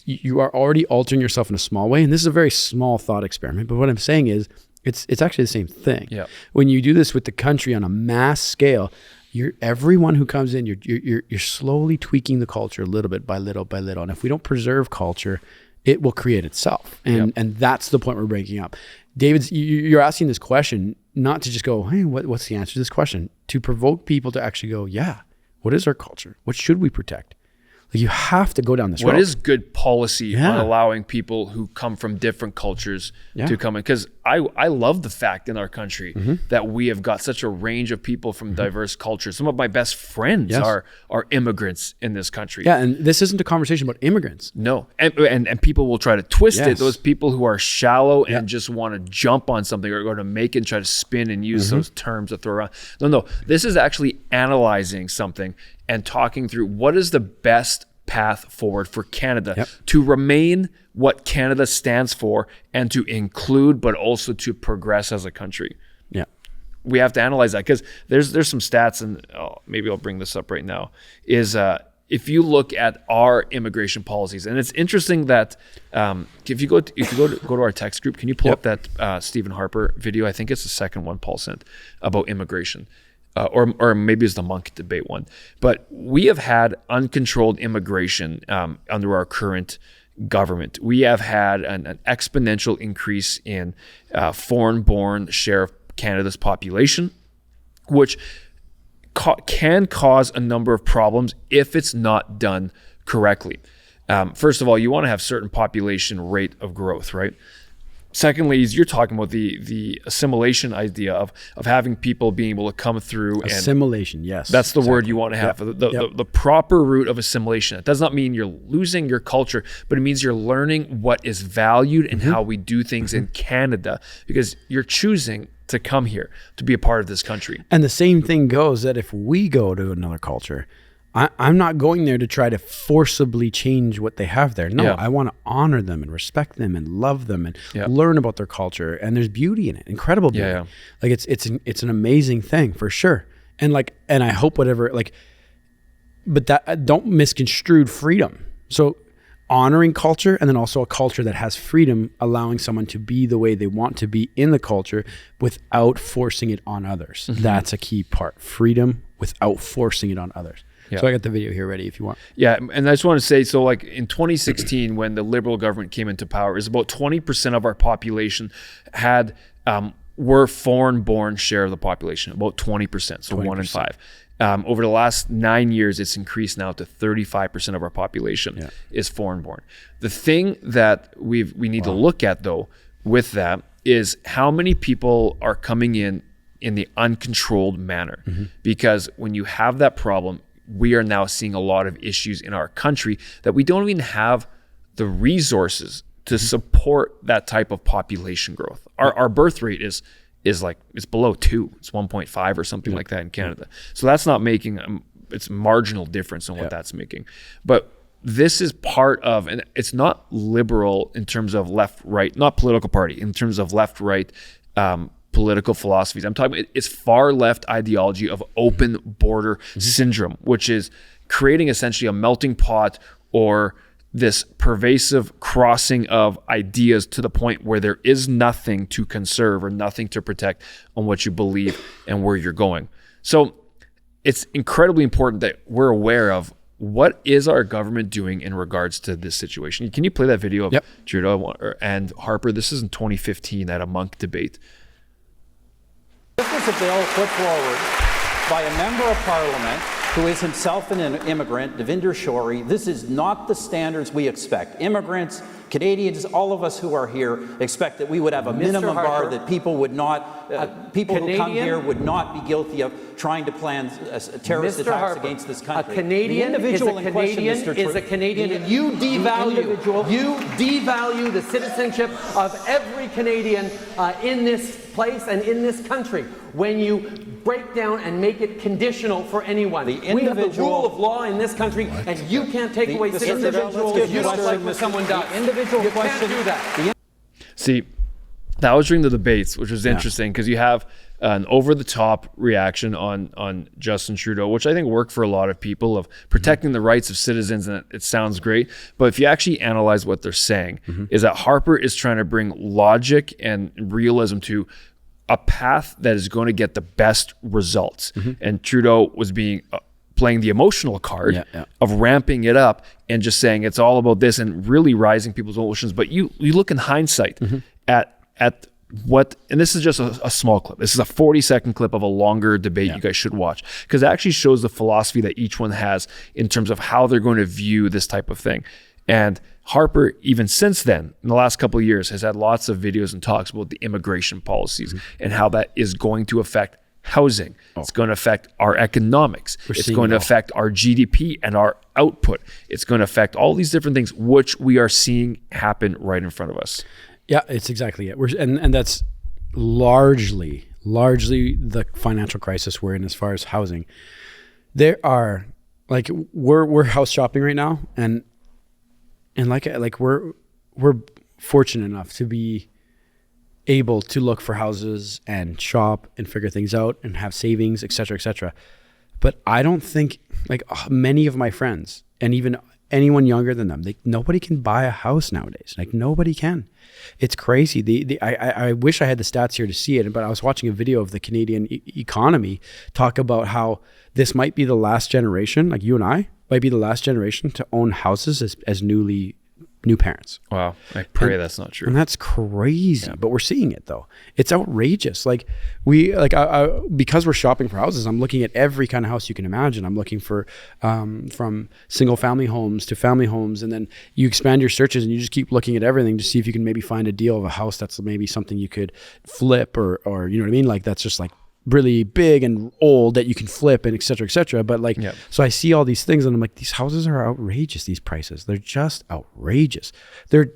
You are already altering yourself in a small way, and this is a very small thought experiment, but what I'm saying is it's actually the same thing. When you do this with the country on a mass scale, everyone who comes in, you're slowly tweaking the culture little bit by little by little, and if we don't preserve culture, it will create itself, and that's the point we're breaking up. David, you're asking this question not to just go, hey, what's the answer to this question? To provoke people to actually go, yeah, what is our culture? What should we protect? You have to go down this road. What is good policy on allowing people who come from different cultures to come in? Because I love the fact in our country that we have got such a range of people from diverse cultures. Some of my best friends are immigrants in this country. Yeah, and this isn't a conversation about immigrants. No, and people will try to twist it. Those people who are shallow and just want to jump on something or go to make it and try to spin and use those terms to throw around. No, this is actually analyzing something and talking through what is the best path forward for Canada to remain what Canada stands for and to include, but also to progress as a country. We have to analyze that, because there's some stats, and maybe I'll bring this up right now, is if you look at our immigration policies, and it's interesting that if you go to our text group, can you pull up that Stephen Harper video? I think it's the second one Paul sent about immigration. Or maybe it's the monk debate one. But we have had uncontrolled immigration under our current government. We have had an exponential increase in foreign-born share of Canada's population, which can cause a number of problems if it's not done correctly. First of all, you want to have certain population rate of growth, right? Secondly, you're talking about the assimilation idea of having people being able to come through. Assimilation, yes. That's the word you want to have. The proper route of assimilation. It does not mean you're losing your culture, but it means you're learning what is valued and how we do things in Canada, because you're choosing to come here, to be a part of this country. And the same thing goes that if we go to another culture, I'm not going there to try to forcibly change what they have there. No, I want to honor them and respect them and love them and learn about their culture. And there's beauty in it, incredible beauty. Like it's an amazing thing for sure. And I hope whatever, but that don't misconstrue freedom. So honoring culture, and then also a culture that has freedom, allowing someone to be the way they want to be in the culture without forcing it on others. That's a key part. Freedom without forcing it on others. So I got the video here ready if you want. Yeah, and I just want to say, so like in 2016, when the Liberal government came into power, it was about 20% of our population were foreign-born share of the population, about 20%, so 1 in 5. Over the last 9 years, it's increased now to 35% of our population is foreign-born. The thing that we need to look at, though, with that is how many people are coming in the uncontrolled manner. Because when you have that problem, we are now seeing a lot of issues in our country that we don't even have the resources to support that type of population growth. Our birth rate is like, it's below 2. It's 1.5 or something like that in Canada. So that's not making, it's marginal difference in what that's making. But this is part of, and it's not liberal in terms of left, right, not political party, in terms of left, right, political philosophies. I'm talking, it's far left ideology of open border syndrome, which is creating essentially a melting pot or this pervasive crossing of ideas to the point where there is nothing to conserve or nothing to protect on what you believe and where you're going. So it's incredibly important that we're aware of what is our government doing in regards to this situation. Can you play that video of Trudeau and Harper? This is in 2015 at a Monk debate. This was a bill put forward by a member of Parliament who is himself an immigrant, Devinder Shori. This is not the standards we expect. Immigrants, Canadians, all of us who are here expect that we would have a minimum bar, that people would not, people who come here would not be guilty of trying to plan terrorist attacks against this country. A Canadian is a Canadian, and you devalue the citizenship of every Canadian in this place and in this country when you break down and make it conditional for anyone. We have the rule of law in this country, and you can't take away citizenship if you don't like what someone does. You can't do that. See, that was during the debates, which was interesting because you have an over-the-top reaction on Justin Trudeau, which I think worked for a lot of people, of protecting the rights of citizens, and it sounds great. But if you actually analyze what they're saying, is that Harper is trying to bring logic and realism to a path that is going to get the best results. And Trudeau was playing the emotional card of ramping it up and just saying it's all about this and really rising people's emotions. But you look in hindsight at what, and this is just a small clip. This is a 40-second clip of a longer debate you guys should watch, because it actually shows the philosophy that each one has in terms of how they're going to view this type of thing. And Harper, even since then, in the last couple of years, has had lots of videos and talks about the immigration policies and how that is going to affect housing. It's going to affect our economics. It's going to affect our GDP and our output. It's going to affect all these different things, which we are seeing happen right in front of us. Yeah, it's exactly it. And that's largely the financial crisis we're in as far as housing. There are, like, we're house shopping right now, and like we're fortunate enough to be able to look for houses and shop and figure things out and have savings, et cetera, et cetera. But I don't think, like, many of my friends and even anyone younger than them, nobody can buy a house nowadays. Like, nobody can. It's crazy. I wish I had the stats here to see it, but I was watching a video of the Canadian economy talk about how this might be the last generation, like you and I, might be the last generation to own houses as new parents. Wow. I pray that's not true. And that's crazy, but we're seeing it though. It's outrageous. Like because we're shopping for houses, I'm looking at every kind of house you can imagine. I'm looking for from single family homes to family homes. And then you expand your searches and you just keep looking at everything to see if you can maybe find a deal of a house that's maybe something you could flip or you know what I mean? Like, that's just like really big and old that you can flip and et cetera, et cetera. But like, so I see all these things and I'm like, these houses are outrageous. These prices, they're just outrageous. They're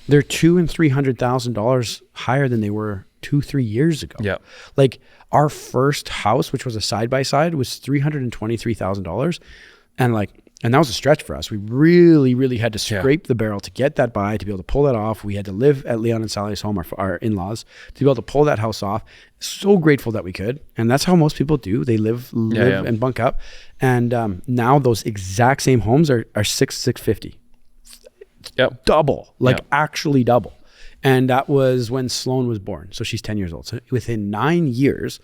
$200,000 and $300,000 higher than they were 2-3 years ago. Yeah. Like our first house, which was a side-by-side, was $323,000. And that was a stretch for us. We really, really had to scrape the barrel to get that by, to be able to pull that off. We had to live at Leon and Sally's home, our in-laws, to be able to pull that house off. So grateful that we could. And that's how most people do. They live and bunk up. And now those exact same homes are $650. Yep. Double, actually double. And that was when Sloan was born. So she's 10 years old. So within 9 years,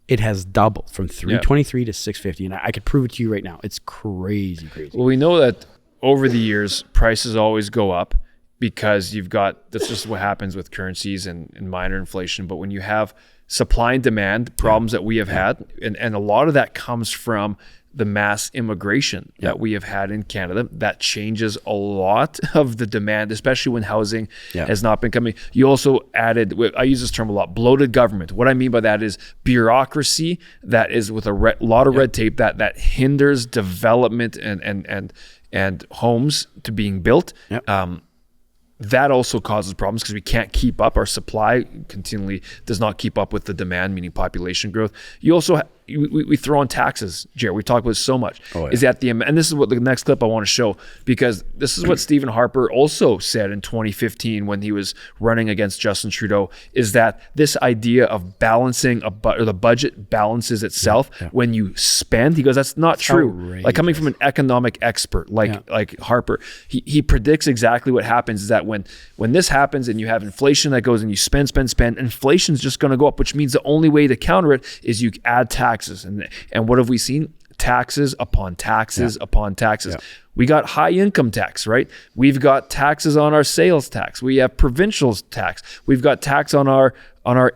it has doubled from 323 to 650. And I could prove it to you right now. It's crazy. Well, we know that over the years, prices always go up because that's just what happens with currencies and minor inflation. But when you have supply and demand problems that we have had, and a lot of that comes from the mass immigration that we have had in Canada, that changes a lot of the demand, especially when housing has not been coming. You also added, I use this term a lot, bloated government. What I mean by that is bureaucracy that is with a lot of red tape that hinders development and homes to being built. That also causes problems because we can't keep up. Our supply continually does not keep up with the demand, meaning population growth. You also we throw on taxes, Jared. We talk about this so much. Is that and this is what the next clip I want to show, because this is what Stephen Harper also said in 2015 when he was running against Justin Trudeau, is that this idea of balancing or the budget balances itself when you spend. He goes, that's not true. Outrageous. Like coming from an economic expert like Harper, he predicts exactly what happens is that when this happens and you have inflation that goes and you spend, inflation's just going to go up, which means the only way to counter it is you add taxes. And what have we seen? Taxes upon taxes upon taxes. We got high income tax, right? We've got taxes on our sales tax. We have provincial tax. We've got tax on our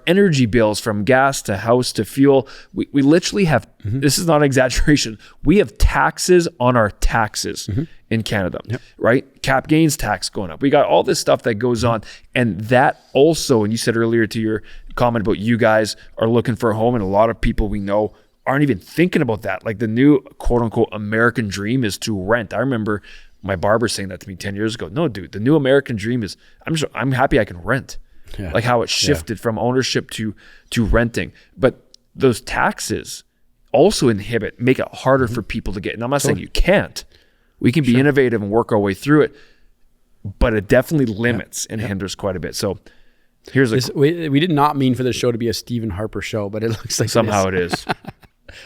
energy bills, from gas to house to fuel. We literally have, this is not an exaggeration, we have taxes on our taxes in Canada, right? Cap gains tax going up. We got all this stuff that goes on. And that also, and you said earlier to your comment about you guys are looking for a home, and a lot of people we know aren't even thinking about that. Like the new quote unquote American dream is to rent. I remember my barber saying that to me 10 years ago. No, dude, the new American dream is I'm happy I can rent. Like how it shifted from ownership to renting. But those taxes also make it harder for people to get. And I'm not saying you can't. We can be innovative and work our way through it, but it definitely limits and hinders quite a bit. So here's we did not mean for this show to be a Stephen Harper show, but it looks like somehow it is.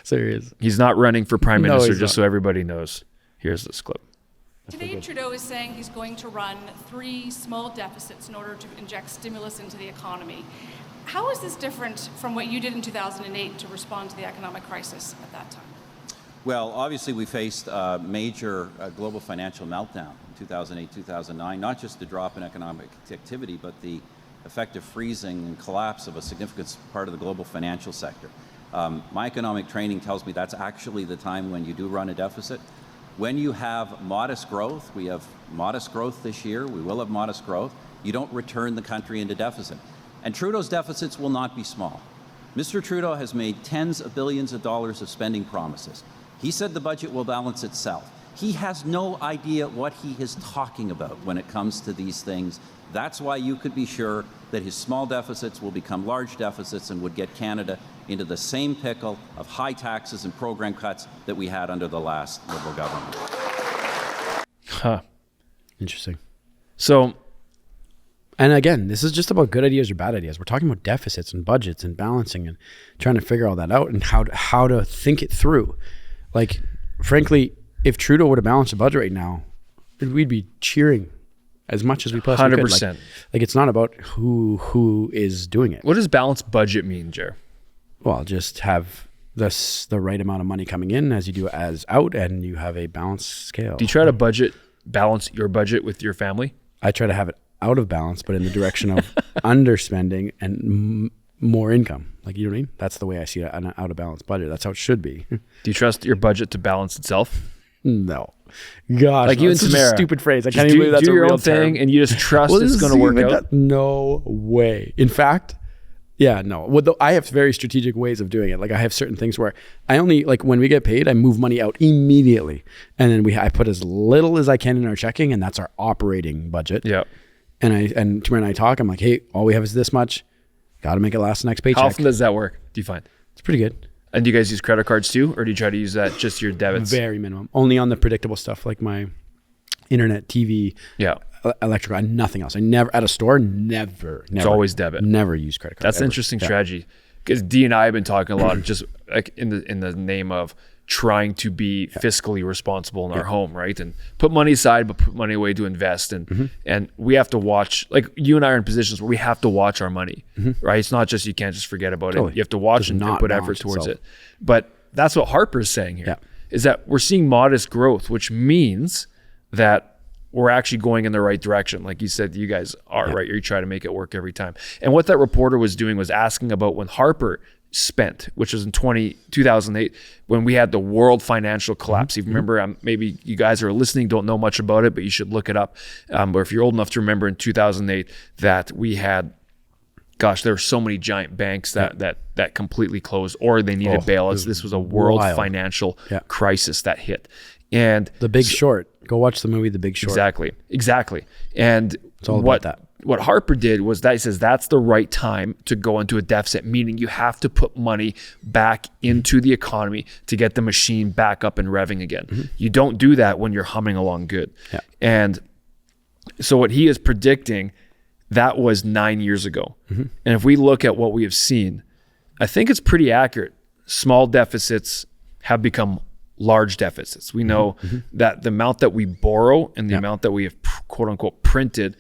So he is. He's not running for prime minister, just so everybody knows. Here's this clip. Today, Trudeau is saying he's going to run 3 small deficits in order to inject stimulus into the economy. How is this different from what you did in 2008 to respond to the economic crisis at that time? Well, obviously we faced a major global financial meltdown in 2008, 2009, not just the drop in economic activity, but the effective freezing and collapse of a significant part of the global financial sector. My economic training tells me that's actually the time when you do run a deficit. When you have modest growth, we have modest growth this year, we will have modest growth, you don't return the country into deficit. And Trudeau's deficits will not be small. Mr. Trudeau has made tens of billions of dollars of spending promises. He said the budget will balance itself. He has no idea what he is talking about when it comes to these things. That's why you could be sure that his small deficits will become large deficits and would get Canada into the same pickle of high taxes and program cuts that we had under the last Liberal government. Interesting. So, and again, this is just about good ideas or bad ideas. We're talking about deficits and budgets and balancing and trying to figure all that out and how to think it through. Like, frankly, if Trudeau were to balance a budget right now, we'd be cheering as much as we possibly 100%. could. Like it's not about who is doing it. What does balanced budget mean, Jer? Well, just have the right amount of money coming in as you do as out, and you have a balanced scale. Do you try to balance your budget with your family? I try to have it out of balance, but in the direction of underspending and more income. Like, you know what I mean? That's the way I see an out of balance budget. That's how it should be. Do you trust your budget to balance itself? No. Gosh, like you and Tamara. A stupid phrase. I can't even believe that's a real own thing, and you just trust it's going to work out. No way. In fact, yeah, no. Well, I have very strategic ways of doing it. Like I have certain things where I only, like when we get paid, I move money out immediately, and then I put as little as I can in our checking, and that's our operating budget. Yeah. And Tamara and I talk. I'm like, hey, all we have is this much. Got to make it last the next paycheck. How often does that work, do you find? It's pretty good. And do you guys use credit cards too, or do you try to use that just your debits? Very minimum. Only on the predictable stuff like my internet, TV, electrical, and nothing else. I never, at a store, never. It's always debit. Never use credit card. That's an interesting strategy. Because D and I have been talking a lot just like in the name of trying to be fiscally responsible in our home, right? And put money aside, but put money away to invest. And we have to watch, like you and I are in positions where we have to watch our money, right? It's not just, you can't just forget about it. You have to watch and put effort towards it. But that's what Harper is saying here, is that we're seeing modest growth, which means that we're actually going in the right direction. Like you said, you guys are, right? You try to make it work every time. And what that reporter was doing was asking about when Harper spent, which was in 2008, when we had the world financial collapse. You remember, maybe you guys are listening, don't know much about it, but you should look it up. Or if you're old enough to remember, in 2008, that we had, there were so many giant banks that completely closed, or they needed bailouts. This was a world financial crisis that hit. And The Big Short. Go watch the movie The Big Short. Exactly. And it's all about that. What Harper did was that he says that's the right time to go into a deficit, meaning you have to put money back into the economy to get the machine back up and revving again. You don't do that when you're humming along good. And so what he is predicting, that was 9 years ago. And if we look at what we have seen, I think it's pretty accurate. Small deficits have become large deficits. We know that the amount that we borrow and the amount that we have quote unquote printed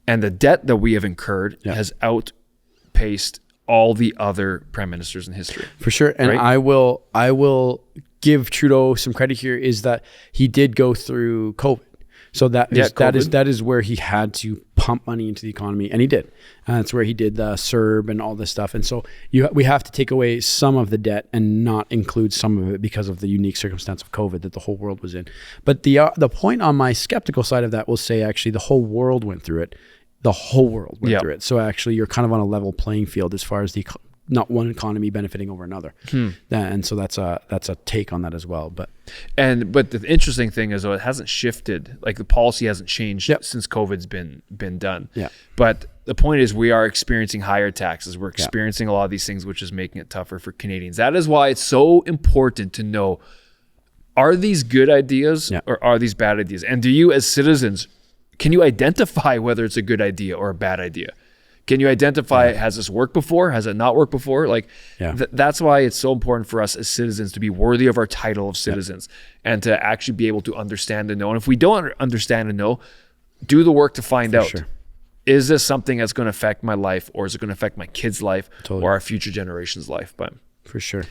and the debt that we have incurred has outpaced all the other prime ministers in history. For sure. And I will give Trudeau some credit here, is that he did go through COVID. So that is where he had to pump money into the economy, and he did. That's where he did the CERB and all this stuff. And so we have to take away some of the debt and not include some of it because of the unique circumstance of COVID that the whole world was in. But the point on my skeptical side of that will say, actually, the whole world went through it. The whole world went through it. So actually, you're kind of on a level playing field as far as not one economy benefiting over another. And so that's a take on that as well. But the interesting thing is, though, it hasn't shifted. Like, the policy hasn't changed since COVID's been done. But the point is, we are experiencing higher taxes. We're experiencing a lot of these things, which is making it tougher for Canadians. That is why it's so important to know, are these good ideas or are these bad ideas? And do you, as citizens, can you identify whether it's a good idea or a bad idea? Can you identify, has this worked before? Has it not worked before? Like, that's why it's so important for us as citizens to be worthy of our title of citizens and to actually be able to understand and know. And if we don't understand and know, do the work to find out. Is this something that's going to affect my life, or is it going to affect my kid's life or our future generation's life? But for sure.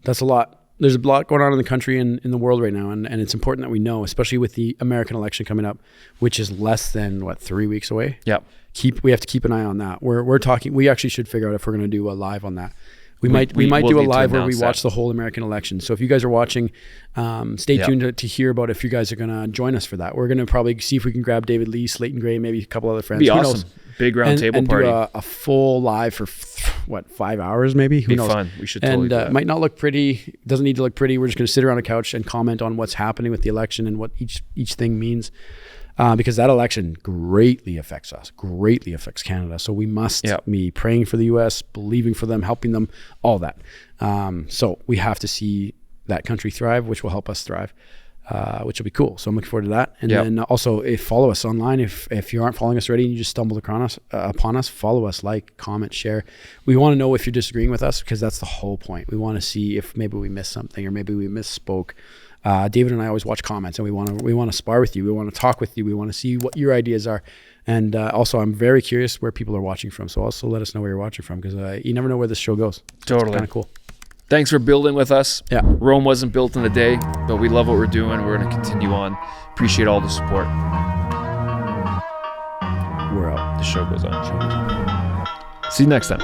That's a lot. There's a lot going on in the country and in the world right now. And it's important that we know, especially with the American election coming up, which is less than 3 weeks away. We have to keep an eye on that. We're talking, we actually should figure out if we're going to do a live on that. We might do a live where we watch the whole American election. So if you guys are watching, stay tuned to hear about if you guys are going to join us for that. We're going to probably see if we can grab David Lee, Slayton Gray, maybe a couple other friends. Be awesome. Big round table party. Do a full live for 5 hours maybe? Who knows? Fun. We should totally do that. It might not look pretty. It doesn't need to look pretty. We're just going to sit around a couch and comment on what's happening with the election and what each thing means. Because that election greatly affects us, greatly affects Canada. So we must be praying for the U.S., believing for them, helping them, all that. So we have to see that country thrive, which will help us thrive, which will be cool. So I'm looking forward to that. And then also, follow us online. If you aren't following us already and you just stumbled upon us, follow us, like, comment, share. We want to know if you're disagreeing with us, because that's the whole point. We want to see if maybe we missed something or maybe we misspoke. David and I always watch comments, and we want to spar with you. We want to talk with you. We want to see what your ideas are. And also, I'm very curious where people are watching from. So also let us know where you're watching from, because you never know where this show goes. Totally. It's kind of cool. Thanks for building with us. Rome wasn't built in a day, but we love what we're doing. We're going to continue on. Appreciate all the support. We're out. The show goes on. See you next time.